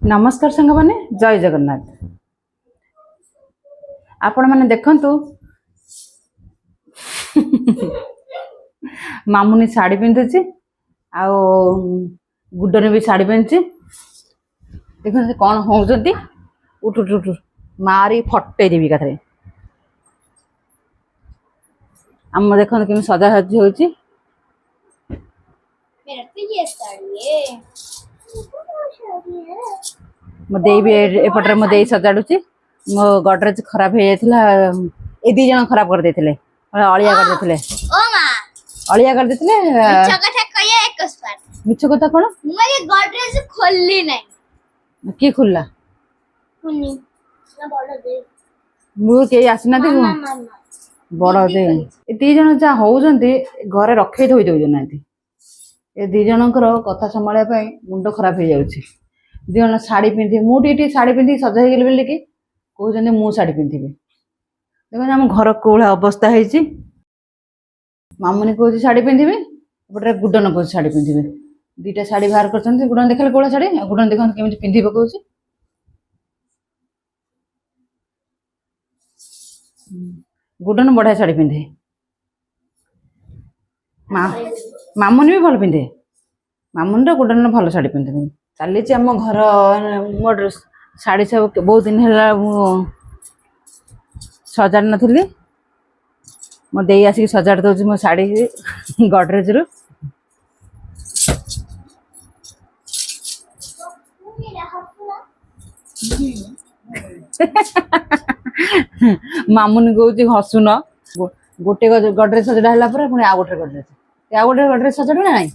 नमस्कार सांग मैंने जय जगन्नाथ आपण मैंने देखंतु मामुनी साड़ी पिंधुची आ गुड्डन भी साड़ी पिंधुची देखते कौन होती उठ उठ उठ मारी फटे देवी कथा आम देखते कि सजा सजी होती मो देई भी एपटे मो देई सजाड़ुची मो गडरेज खराब हो जाता ए दी जन खराब कर देथिले अलिया कर देथिले अलिया कर देथिले मिछ कथा कोन मुझे गडरेज खोलली नहीं की खुल्ला खुनी ना बड़ दे मु के आसना दे बड़ दे ए दी जन जा होउजंती घरे रखे थोई दउ जनाती ए दी जनकर कथा संभाळिया पई मुंडो खराब हो जाउची दी जन साड़ी पिंधि मुझे साड़ी पिंधि सजा हो गली कि कहते मु साड़ी पिंधि देखो आम घर कौड़ा अवस्था है मामुनी कह साड़ी पिंधि एपटे गुडन कह साड़ी पिंधि दीटा साड़ी बाहर कर गुडन देखा कौड़ा साड़ी गुडन देख केमी पिंधि पकाउछ गुडन बढ़िया साड़ी पिंधे मामुनी भी भल पिंधे मामुनी गुडन भल साड़ी पिंधे चली आम घर मोर शाढ़ी सब बहुत दिन है सजाड़ नी मो दे आसिक सजाड़ दौर मो शाढ़ी गडरेज रु मामुनी कह हसुन गोटे गडरेज सजड़ा है पुणी आ गोटे गडरेज सजाड़ ना नहीं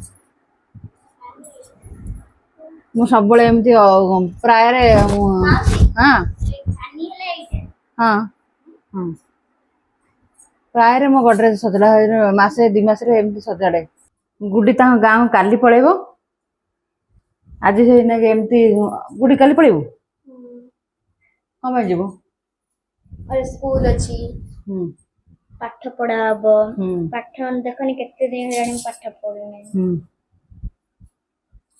मु सब एमती प्राय हाँ हाँ हाँ प्राय मो गडरेज सजड़ा मसे दि मस सजाड़े गुडी गाँव काली पलैब आज से एमती गुडी काली पलैबू कम जीव और स्कूल अच्छी पाठ पढ़ा हबो पाठ देखनी केते दिन हेलानी पाठ पढ़ने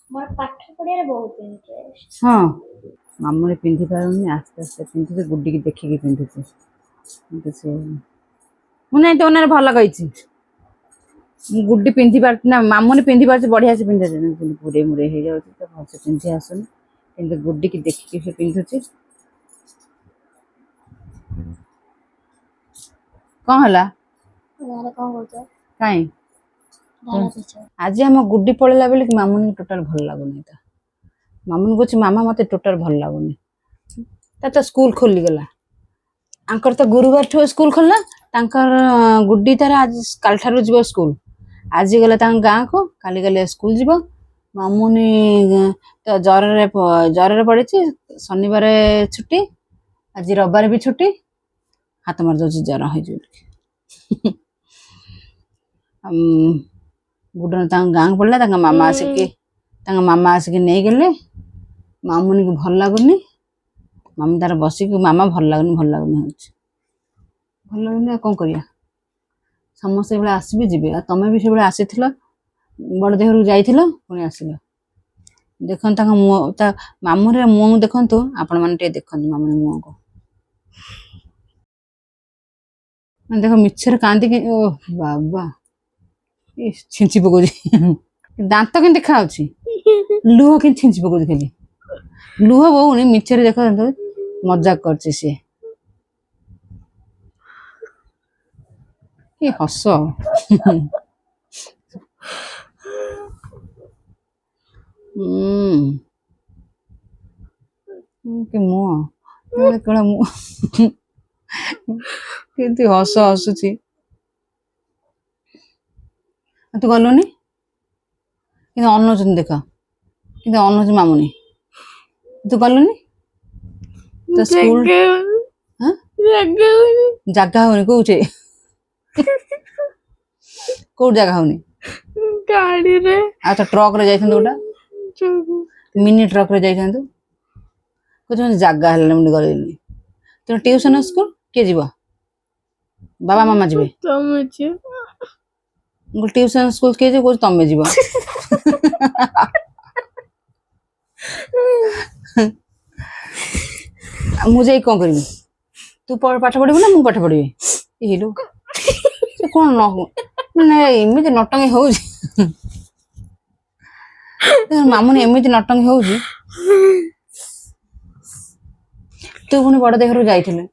मोर पाठ पढ़िया बहुत इंटरेस्ट हाँ मामुनी पिंधि पारुनी आस्ते आस्ते पिंधुचे गुड्डी की देखिकी पिंधुचे से मुझे तो उन्हें भल कही गुड्डी पिंधि पार ना मामुनी पिंधि पार बढ़िया से पिंधे पुरे मुरे हो जाए तो भल से पिंधि आसुनी कि गुड्डी की देखिकी से पिंधुचे कौन है कहीं आज आम गुड्डी पड़ेला बेले कि मामुनी टोटाल भल लगुनि मामुनी कह मामा मत टोटाल भल लगुनि तो स्कूल खोलीगला आंकर तो गुरुवार ठू स्कूल खोलला गुड्डी तार आज काल ठारू जीव स्कूल आज गला गाँ को काली गले स्कूल जीव मामुनी तो जर पड़ी शनिवार छुट्टी आज रविवार भी छुट्टी हाथ मार दो जर हो गुडन गाँव पड़ला मामा आसिक नहीं गले मामुनी को भल लगुनि मामू तार बसिक मामा भल लगुनि भल लगुनि कौन करिया समस्त बेले आसबे जीवे तमें भी से आसी बड़ देहर जाइल पुणी आसिल देखो मुँह मामुर मुँह देखु आपण मैंने देखते मामुनी मुँह को देख मिछर कांदी बाबा छिंची पकाउछि दांत के देखा लुह के छिंची पकाउछि खाली लुह बहुनी मिछर देख मजाक करछि सी हस मुह कड़ा मुह के हस हसुची तू गलुनि कि अनौन देख कि अनौज मामुनी तू गलुनि तो स्कूल जगह होनी कौचे कौट जगह होनी गाड़ी रे आ तो ट्रक रे जाइथन गोटा मिनी ट्रक रे जाइथन कुछ जगह हल्ला मुंडी गलेनी तो ट्यूशन स्कूल के जीवा बाबा मामा जीवे ट्यूशन स्कूल के जो तमें जीव ମୁଁ ଯାଇ କଣ କରିବି? ତୁ ପାଠ ପଢିବୁ ନା ମୁଁ ପାଠ ପଢିବି? ହେଇଲୋ ସେ କଣ ମାନେ ଏମିତି ନଟଙ୍ଗୀ ହଉଛି ମାମୁନି ଏମିତି ନଟଙ୍ଗୀ ହଉଛି। ତୁ ପୁଣି ବଡ ଦେଇ ଘରକୁ ଯାଇଥିଲୁ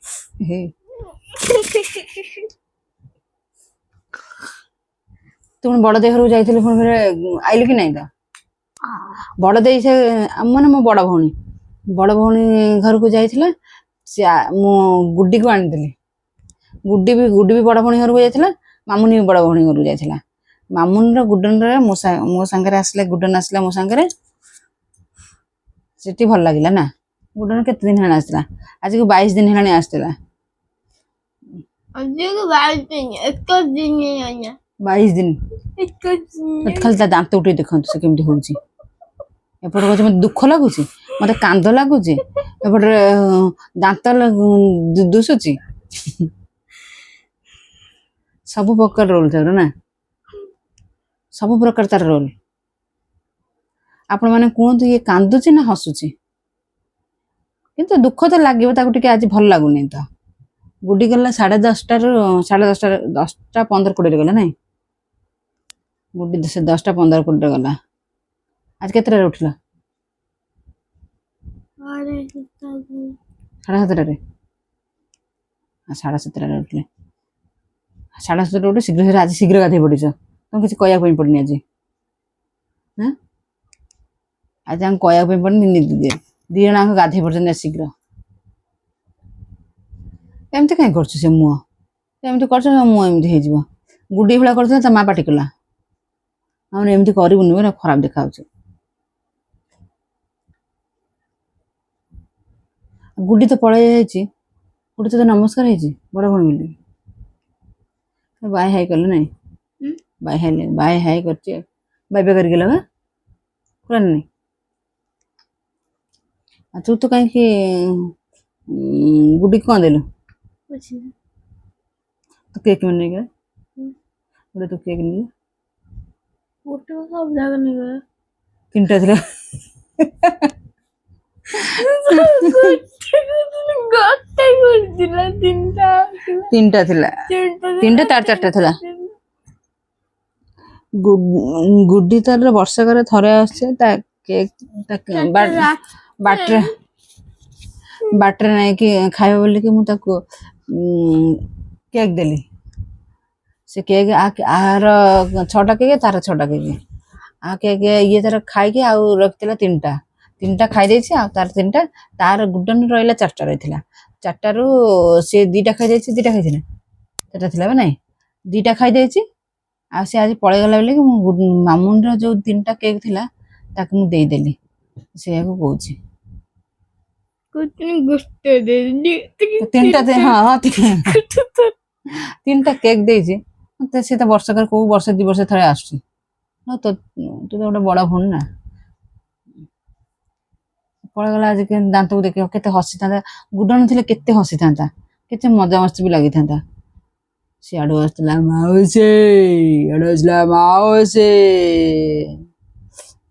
ତୁ ପୁଣି ବଡ ଦେଇ ଘରକୁ ଯାଇଥିଲୁ ପୁଣି ଫେରେ ଆଇଲୁ କି ନାଇଁ ତ? ବଡ ଦେଇ ସେ ମାନେ ମୋ ବଡ ଭଉଣୀ ଘରକୁ ଯାଇଥିଲା। ସେ ମୁଁ ଗୁଡିକୁ ଆଣିଥିଲି। ଗୁଡି ବି ବଡ ଭଉଣୀ ଘରକୁ ଯାଇଥିଲା। ମାମୁନି ବି ବଡ ଭଉଣୀ ଘରକୁ ଯାଇଥିଲା। ମାମୁନିର ଗୁଡନର ମୋ ସାଙ୍ଗରେ ଆସିଲା। ଗୁଡନ ଆସିଲା ମୋ ସାଙ୍ଗରେ। ସେଠି ଭଲ ଲାଗିଲା ନା। ଗୁଡନ କେତେ ଦିନ ହେଲାଣି ଆସିଥିଲା? ଆଜିକୁ 22 ଦିନ ହେଲାଣି ଆସିଥିଲା। 22 ଦିନ। ଖାଲି ତା ଦାନ୍ତ ଉଠେଇ ଦେଖନ୍ତୁ ସେ କେମିତି ହଉଛି। ଏପଟେ କହୁଛି ମତେ ଦୁଃଖ ଲାଗୁଛି, ମତେ କାନ୍ଦ ଲାଗୁଛି, ଏପଟେ ଦାନ୍ତ ଦୁଶୁଛି। ସବୁ ପ୍ରକାର ରୋଲ ତାର ନା, ସବୁ ପ୍ରକାର ତାର ରୋଲ। ଆପଣ ମାନେ କୁହନ୍ତୁ ଇଏ କାନ୍ଦୁଛି ନା ହସୁଛି? କିନ୍ତୁ ଦୁଃଖ ତ ଲାଗିବ, ତାକୁ ଟିକେ ଆଜି ଭଲ ଲାଗୁନି ତ। ଗୁଡି ଗଲା 10:30 15 ଗଲା ନାଇଁ। ଗୁଡି ସେ 10:15 ଗଲା। ଆଜି କେତେଟାରେ ଉଠିଲ? 7:30ରେ। 7:30ରେ ଉଠିଲେ। 7:30ରେ ଉଠି ଶୀଘ୍ର ଆଜି ଶୀଘ୍ର ଗାଧେଇ ପଡିଛ। ତମକୁ କିଛି କହିବା ପାଇଁ ପଡିନି ଆଜି। ଆଜି ଆମକୁ କହିବା ପାଇଁ ପଡିନି। ଦି ଜଣ ଆମକୁ ଗାଧେଇ ପଡିଛନ୍ତି ଶୀଘ୍ର। ଏମିତି କାହିଁ କରୁଛୁ? ସେ ମୁହଁ ଏମିତି କରୁଛ, ମୁହଁ ଏମିତି ହେଇଯିବ। ଗୁଡି ଭଳିଆ କରୁଥିଲା, ତା ମା ପାଟି କଲା ଆଉ ଏମିତି କରିବୁନି, ପୁରା ଖରାପ ଦେଖାଯାଉଛି। ଗୁଡି ତ ପଳେଇ ଯାଇଛି। ଗୁଡି ତ ନମସ୍କାର ହେଇଛି ବଡ ଭଉଣୀ ବୋଲି। ବାଇ ହାଇ କଲେ ନାଇଁ? ବାଇ ହାଇ କରିଛି। ବାଇ ବାଇ କରିକି ଗଲା ପୁରା ନାଇଁ। ଆଉ ତୁ ତ କାହିଁକି ଗୁଡି କଣ ଦେଲୁ? ତୁ କେକ୍ ନେଇଗଲା। ତୁ କେକ୍ ନେଇଗଲା। ତିନିଟା ଥିଲା। ତିନିଟା ଥିଲା। ତିନିଟା ତାର 4ଟା ଥିଲା। ଗୁଡି ତାର ବର୍ଷକରେ ଥରେ ଆସୁଛି। ତା କେକ୍ ବାଟରେ ନେଇକି ଖାଇବ ବୋଲିକି ମୁଁ ତାକୁ କେକ୍ ଦେଲି। ସେ କେକ୍ ଆର 6ଟା କେକ୍, ତାର 6ଟା କେକ୍। ଆଉ କେକ୍ ଇଏ ତାର ଖାଇକି ଆଉ ରଖିଥିଲା 3ଟା ଖାଇଦେଇଛି। ଆଉ ତାର 3ଟା, ତାର ଗୁଡନ ରହିଲା 4ଟା ରହିଥିଲା। 4ଟାରୁ ସେ 2ଟା ଖାଇଦେଇଛି। 2ଟା ଖାଇଥିଲା, 4ଟା ଥିଲା ନାଇଁ। 2ଟା ଖାଇଦେଇଛି। ଆଉ ସେ ଆଜି ପଳେଇଗଲା ବୋଲିକି ମୁଁ ମାମୁନିର ଯୋଉ 3ଟା କେକ୍ ଥିଲା ତାକୁ ମୁଁ ଦେଇଦେଲି। ସେଇଆକୁ କହୁଛି। 3ଟା କେକ୍ ଦେଇଛି। ସେ ତ ବର୍ଷକରେ କୋଉ ବର୍ଷ 2 ବର୍ଷ ଥରେ ଆସୁଛି। ତୁ ତ ଗୋଟେ ବଡ ଭଉଣୀ ନା। ପଳେଇଗଲା ଆଜି। ଦାନ୍ତକୁ ଦେଖିବ କେତେ ହସିଥାନ୍ତା। ଗୁଡନ ଥିଲେ କେତେ ହସିଥାନ୍ତା, କେତେ ମଜାମସ୍ତି ବି ଲାଗିଥାନ୍ତା। ସିଆଡୁ ଆସିଥିଲା ମାଉସୀ,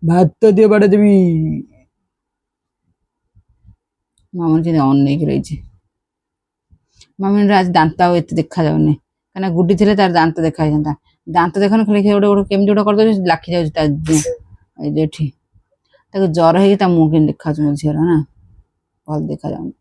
ଭାତ ଦିଅ ବାଡ ଦେବି। ମାମୁନି କେମିତି ଅନେଇକି ରହିଛି। ମାମୁନିର ଆଜି ଦାନ୍ତ ଆଉ ଏତେ ଦେଖାଯାଉନି, କାହିଁକିନା ଗୁଡି ଥିଲେ ତାର ଦାନ୍ତ ଦେଖା ହେଇଥାନ୍ତା। ଦାନ୍ତ ଦେଖାନି, ଖାଲି କେମିତି ଗୋଟେ କରିଦଉଛି, ଲାଖି ଯାଉଛି ତା ଏଠି। ତାକୁ ଜ୍ୱର ହେଇକି ତା ମୁହଁ କେମିତି ଦେଖାଯାଉଛି ମୋ ଝିଅର ନା, ଭଲ ଦେଖାଯାଉନି।